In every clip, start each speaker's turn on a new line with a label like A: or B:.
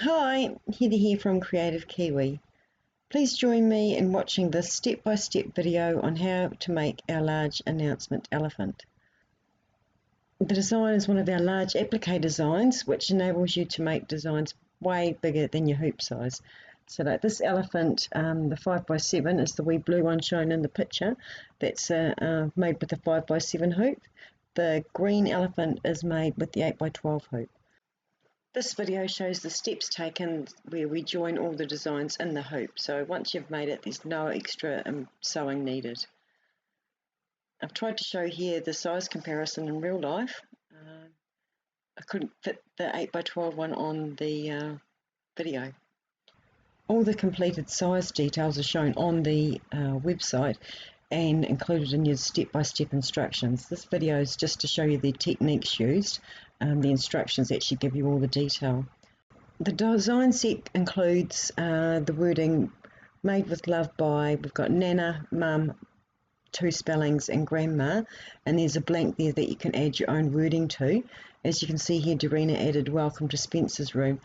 A: Hi, Heather here from Kreative Kiwi. Please join me in watching this step-by-step video on how to make our large announcement elephant. The design is one of our large applique designs, which enables you to make designs way bigger than your hoop size. So like this elephant, the 5x7 is the wee blue one shown in the picture. That's made with the 5x7 hoop. The green elephant is made with the 8x12 hoop. This video shows the steps taken where we join all the designs in the hoop. So once you've made it, there's no extra sewing needed. I've tried to show here the size comparison in real life. I couldn't fit the 8x12 one on the video. All the completed size details are shown on the website and included in your step-by-step instructions. This video is just to show you the techniques used. The instructions actually give you all the detail. The design set includes the wording "Made with Love by," we've got Nana, Mum, 2 spellings, and Grandma, and there's a blank there that you can add your own wording to. As you can see here, Dorena added "Welcome to Spencer's room."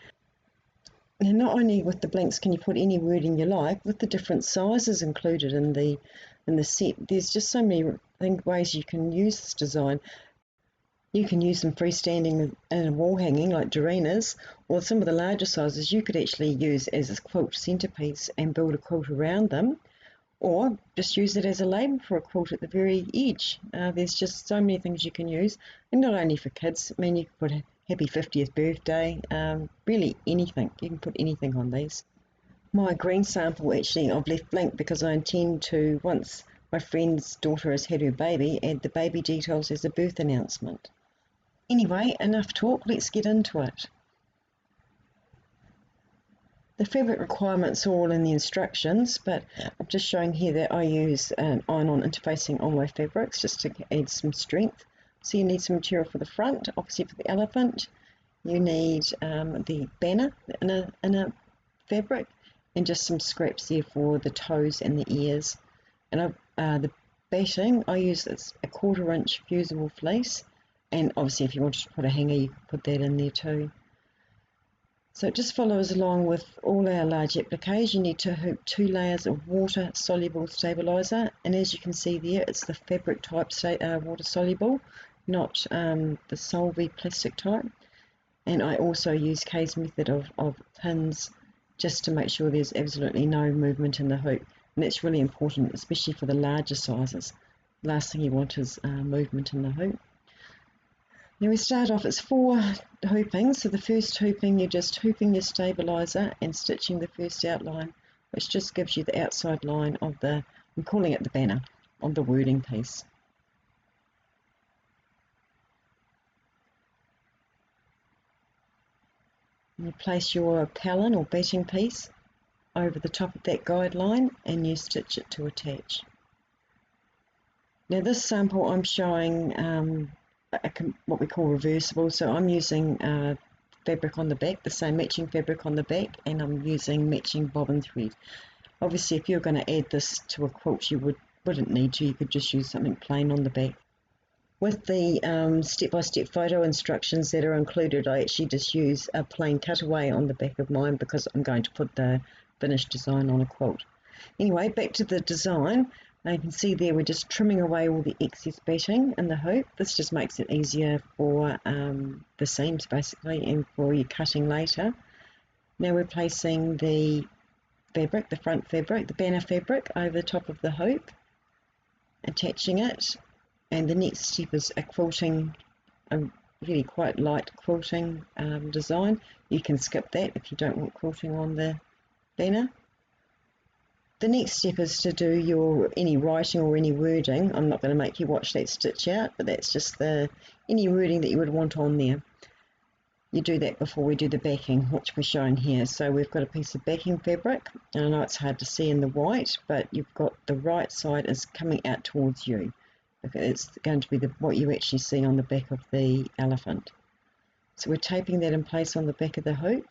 A: Now, not only with the blanks can you put any wording you like, with the different sizes included in the set, there's just so many ways you can use this design. You can use them freestanding in a wall hanging like Dorena's, or some of the larger sizes you could actually use as a quilt centerpiece and build a quilt around them, or just use it as a label for a quilt at the very edge. There's just so many things you can use, and not only for kids. I mean, you could put happy 50th birthday, really anything. You can put anything on these. My green sample actually I've left blank because I intend to, once my friend's daughter has had her baby, add the baby details as a birth announcement. Anyway, enough talk, let's get into it. The fabric requirements are all in the instructions, but I'm just showing here that I use an iron-on interfacing on my fabrics just to add some strength. So you need some material for the front, obviously for the elephant. You need the banner in a fabric, and just some scraps there for the toes and the ears. And the batting, I use this a 1/4 inch fusible fleece. And obviously if you wanted to put a hanger, you could put that in there too. So it just follows along with all our large appliques. You need to hoop 2 layers of water-soluble stabilizer. And as you can see there, it's the fabric type water-soluble, not the Solvay plastic type. And I also use Kay's method of pins just to make sure there's absolutely no movement in the hoop. And that's really important, especially for the larger sizes. The last thing you want is movement in the hoop. Now we start off, it's 4 hoopings. So the first hooping, you're just hooping your stabilizer and stitching the first outline, which just gives you the outside line of the, I'm calling it the banner, of the wording piece. And you place your pallet or batting piece over the top of that guideline and you stitch it to attach. Now this sample I'm showing what we call reversible, so I'm using fabric on the back, the same matching fabric on the back, and I'm using matching bobbin thread. Obviously if you're going to add this to a quilt you wouldn't need to, you could just use something plain on the back. With the step-by-step photo instructions that are included, I actually just use a plain cutaway on the back of mine because I'm going to put the finished design on a quilt. Anyway, back to the design. Now you can see there we're just trimming away all the excess batting in the hoop. This just makes it easier for the seams basically and for your cutting later. Now we're placing the fabric, the front fabric, the banner fabric over the top of the hoop, attaching it, and the next step is a quilting, a really quite light quilting design. You can skip that if you don't want quilting on the banner. The next step is to do any writing or any wording. I'm not going to make you watch that stitch out, but that's just any wording that you would want on there. You do that before we do the backing, which we're showing here. So we've got a piece of backing fabric, and I know it's hard to see in the white, but you've got the right side is coming out towards you. It's going to be what you actually see on the back of the elephant. So we're taping that in place on the back of the hoop.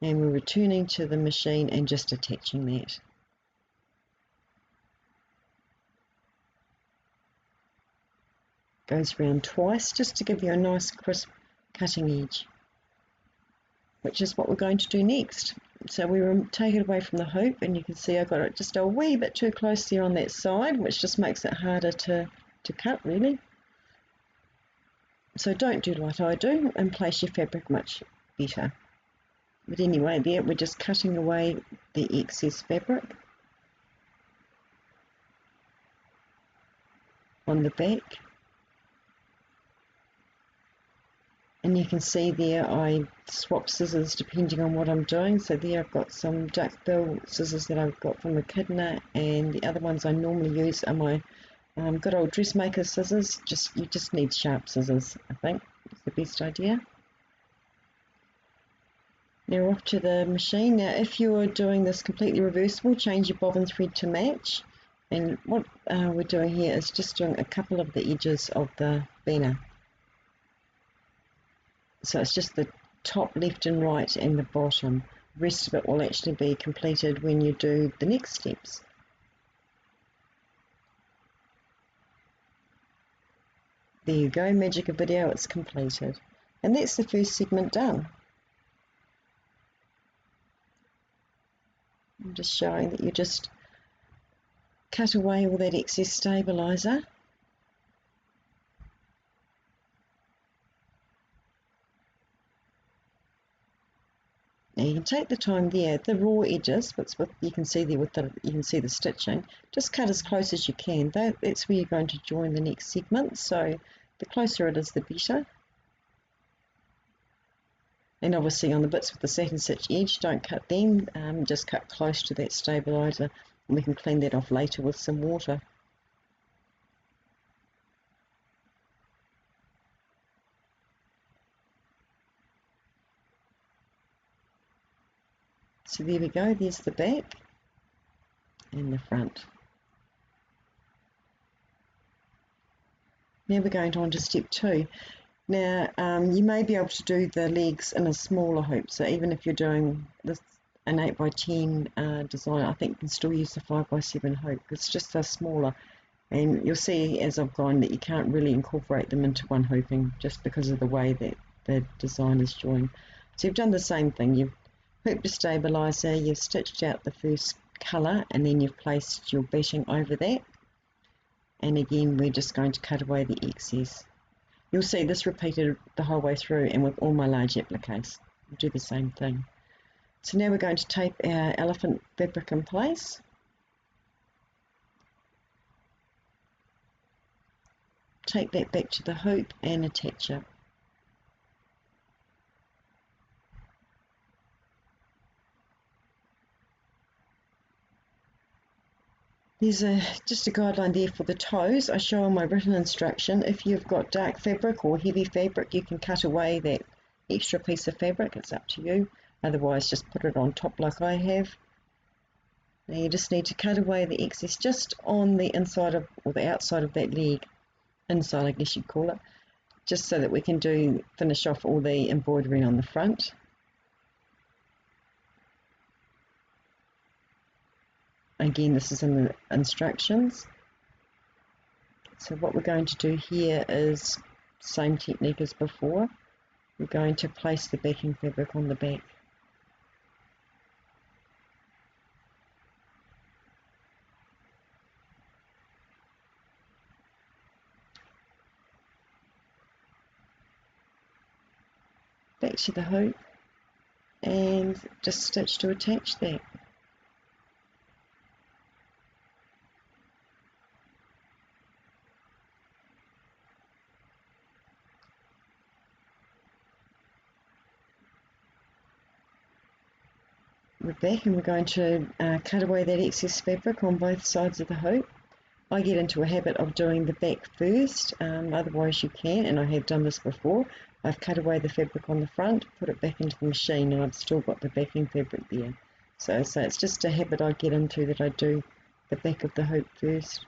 A: And we're returning to the machine and just attaching that. Goes round twice just to give you a nice crisp cutting edge. which is what we're going to do next. So we take it away from the hoop, and you can see I got it just a wee bit too close there on that side, which just makes it harder to cut really. So don't do like I do and place your fabric much better. But anyway, there we're just cutting away the excess fabric on the back. And you can see there I swap scissors depending on what I'm doing. So there I've got some duckbill scissors that I've got from Echidna, and the other ones I normally use are my good old dressmaker scissors. You just need sharp scissors, I think. It's the best idea. Now off to the machine. Now if you're doing this completely reversible, change your bobbin thread to match. And what we're doing here is just doing a couple of the edges of the banner. So it's just the top left and right and the bottom. The rest of it will actually be completed when you do the next steps. There you go, magic of video, it's completed. And that's the first segment done. I'm just showing that you just cut away all that excess stabilizer. Now you can take the time there, the raw edges, you can see there you can see the stitching. Just cut as close as you can. That's where you're going to join the next segment, so the closer it is, the better. And obviously on the bits with the satin stitch edge, don't cut them, just cut close to that stabilizer, and we can clean that off later with some water. So there we go, there's the back and the front. Now we're going on to step 2. Now you may be able to do the legs in a smaller hoop, so even if you're doing an 8x10 design, I think you can still use the 5x7 hoop. It's just so smaller, and you'll see as I've gone that you can't really incorporate them into one hooping just because of the way that the design is joined. So you've done the same thing. You've hooped a stabilizer, you've stitched out the first colour, and then you've placed your beading over that. And again, we're just going to cut away the excess. You'll see this repeated the whole way through, and with all my large appliques, we'll do the same thing. So now we're going to tape our elephant fabric in place. Take that back to the hoop and attach it. There's just a guideline there for the toes. I show on my written instruction. If you've got dark fabric or heavy fabric, you can cut away that extra piece of fabric. It's up to you. Otherwise, just put it on top like I have. Now you just need to cut away the excess just on the inside of, or the outside of that leg. Inside, I guess you'd call it. Just so that we can finish off all the embroidery on the front. Again, this is in the instructions. So what we're going to do here is same technique as before. We're going to place the backing fabric on the back. Back to the hoop and just stitch to attach that. We're back and we're going to cut away that excess fabric on both sides of the hoop. I get into a habit of doing the back first, otherwise you can, and I have done this before. I've cut away the fabric on the front, put it back into the machine, and I've still got the backing fabric there. So it's just a habit I get into, that I do the back of the hoop first.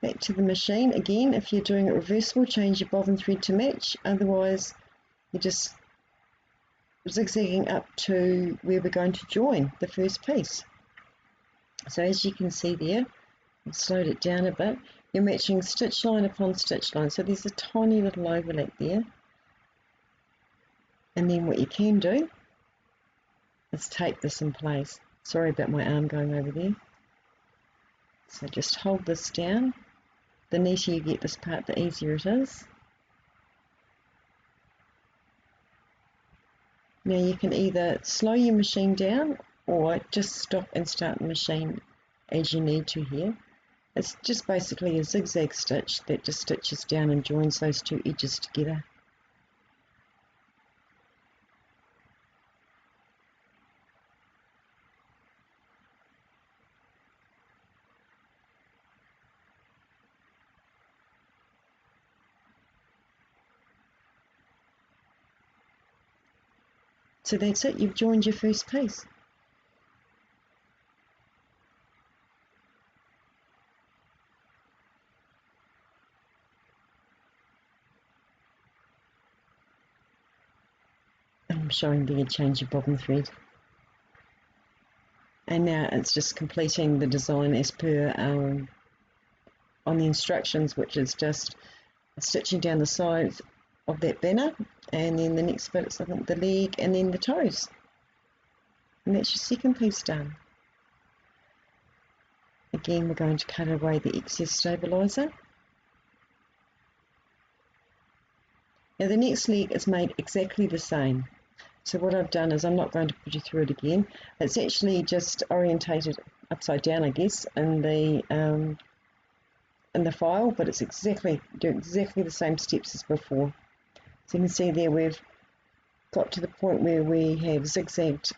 A: Back to the machine again. If you're doing it reversible, change your bobbin thread to match, otherwise you're just zigzagging up to where we're going to join the first piece. So as you can see there, I've slowed it down a bit, you're matching stitch line upon stitch line, so there's a tiny little overlap there. And then what you can do is tape this in place. Sorry about my arm going over there. So just hold this down. The neater you get this part, the easier it is. Now you can either slow your machine down or just stop and start the machine as you need to here. It's just basically a zigzag stitch that just stitches down and joins those two edges together. So that's it, you've joined your first piece. I'm showing the change of bobbin thread. And now it's just completing the design as per on the instructions, which is just stitching down the sides of that banner, and then the next bit is I think the leg and then the toes. And that's your second piece done. Again, we're going to cut away the excess stabiliser. Now the next leg is made exactly the same. So what I've done is I'm not going to put you through it again. It's actually just orientated upside down, I guess, in the file, but it's doing exactly the same steps as before. So you can see there we've got to the point where we have zigzagged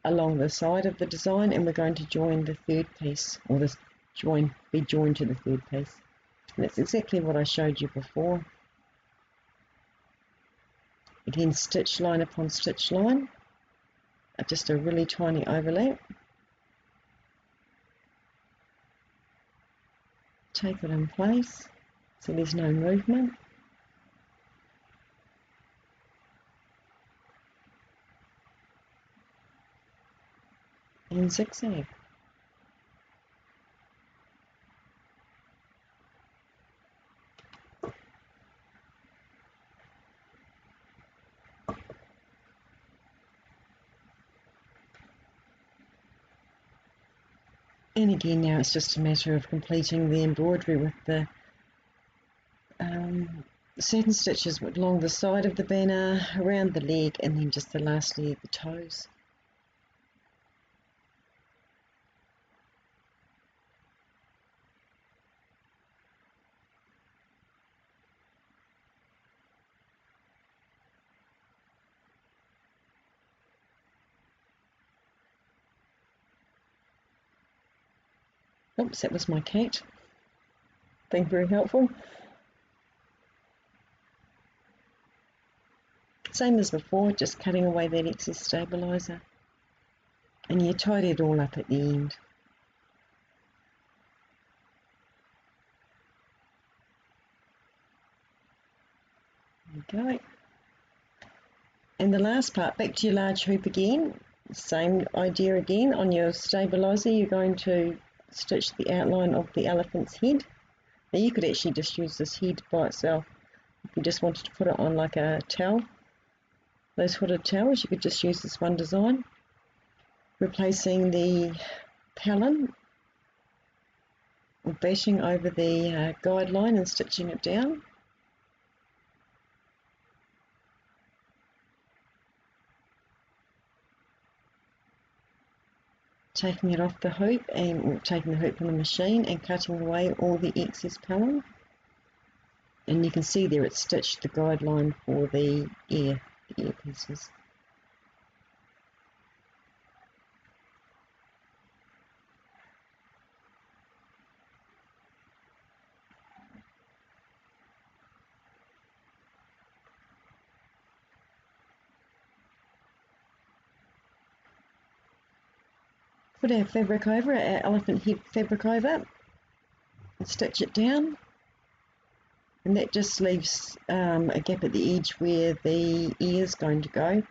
A: along the side of the design, and we're going to join the third piece, or this be joined to the third piece. And that's exactly what I showed you before. Again, stitch line upon stitch line, just a really tiny overlap. Tape it in place so there's no movement. And zigzag. And again, now it's just a matter of completing the embroidery with the satin stitches along the side of the banner, around the leg, and then just the last leg, the toes. Oops, that was my cat. Being very helpful. Same as before, just cutting away that excess stabiliser. And you tidy it all up at the end. There we go. And the last part, back to your large hoop again. Same idea again. On your stabiliser, you're going to stitch the outline of the elephant's head. Now you could actually just use this head by itself. If you just wanted to put it on like a towel, those hooded towels, you could just use this one design. Replacing the pallet, bashing over the guideline and stitching it down. Taking it off the hoop and taking the hoop from the machine and cutting away all the excess pallet. And you can see there it's stitched the guideline for the ear pieces. Put our fabric over, our elephant head fabric over, and stitch it down. And that just leaves a gap at the edge where the ear is going to go.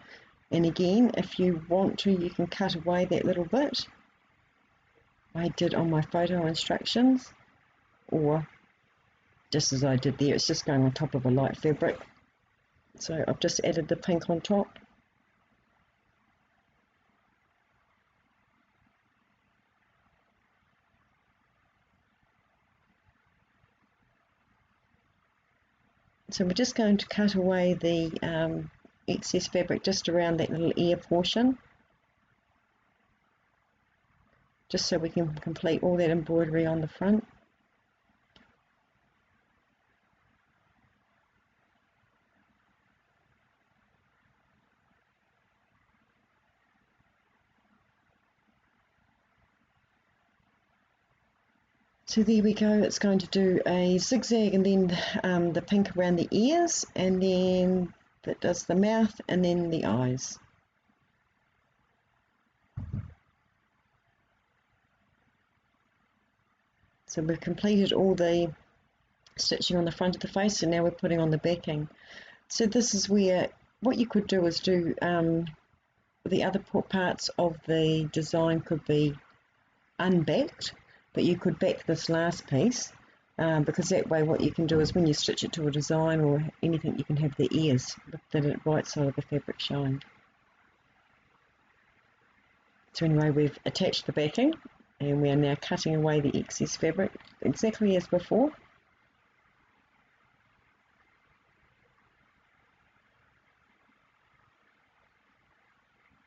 A: And again, if you want to, you can cut away that little bit I did on my photo instructions, or just as I did there, it's just going on top of a light fabric. So I've just added the pink on top. So we're just going to cut away the excess fabric just around that little ear portion, just so we can complete all that embroidery on the front. So there we go, it's going to do a zigzag and then the pink around the ears, and then that does the mouth and then the eyes. So we've completed all the stitching on the front of the face, and now we're putting on the backing. So this is where, what you could do is do the other parts of the design could be unbacked, but you could back this last piece because that way what you can do is when you stitch it to a design or anything, you can have the ears with the right side of the fabric showing. So anyway, we've attached the backing and we are now cutting away the excess fabric exactly as before.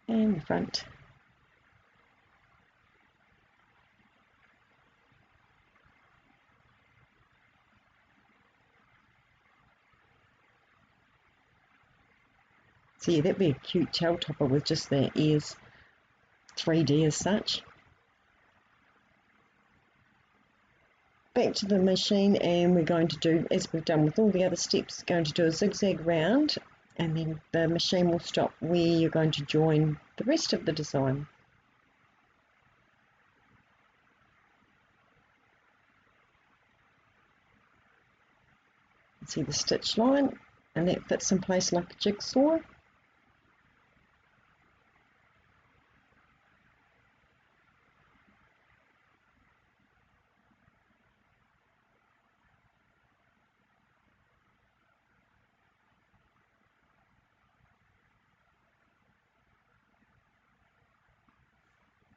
A: And the front. So yeah, that'd be a cute tail topper with just the ears 3D as such. Back to the machine, and we're going to do, as we've done with all the other steps, going to do a zigzag round, and then the machine will stop where you're going to join the rest of the design. See the stitch line, and that fits in place like a jigsaw.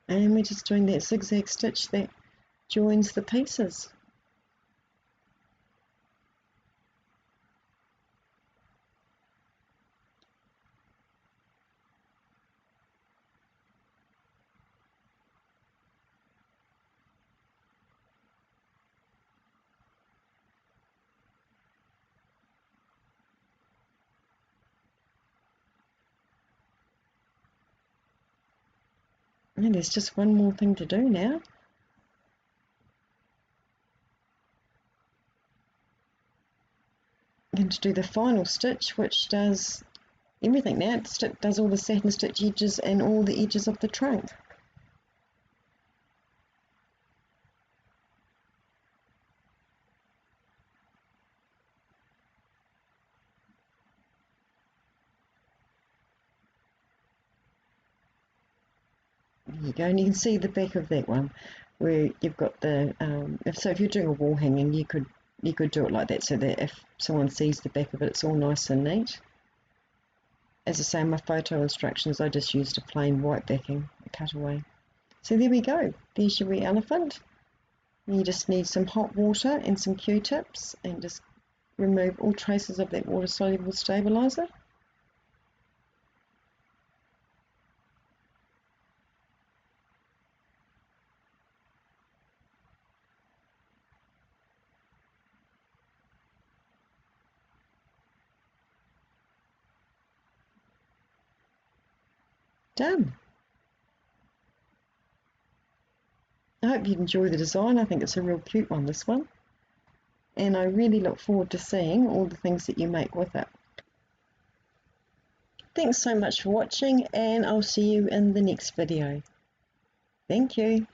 A: And we're just doing that zigzag stitch that joins the pieces. And there's just one more thing to do now. I'm going to do the final stitch, which does everything now. It does all the satin stitch edges and all the edges of the trunk. There you go, and you can see the back of that one where you've got the so if you're doing a wall hanging, you could do it like that, so that if someone sees the back of it, it's all nice and neat. As I say in my photo instructions, I just used a plain white backing, a cutaway. So there we go, there's your wee elephant. You just need some hot water and some Q-tips and just remove all traces of that water-soluble stabilizer. Done. I hope you enjoy the design. I think it's a real cute one, this one. And I really look forward to seeing all the things that you make with it. Thanks so much for watching, and I'll see you in the next video. Thank you.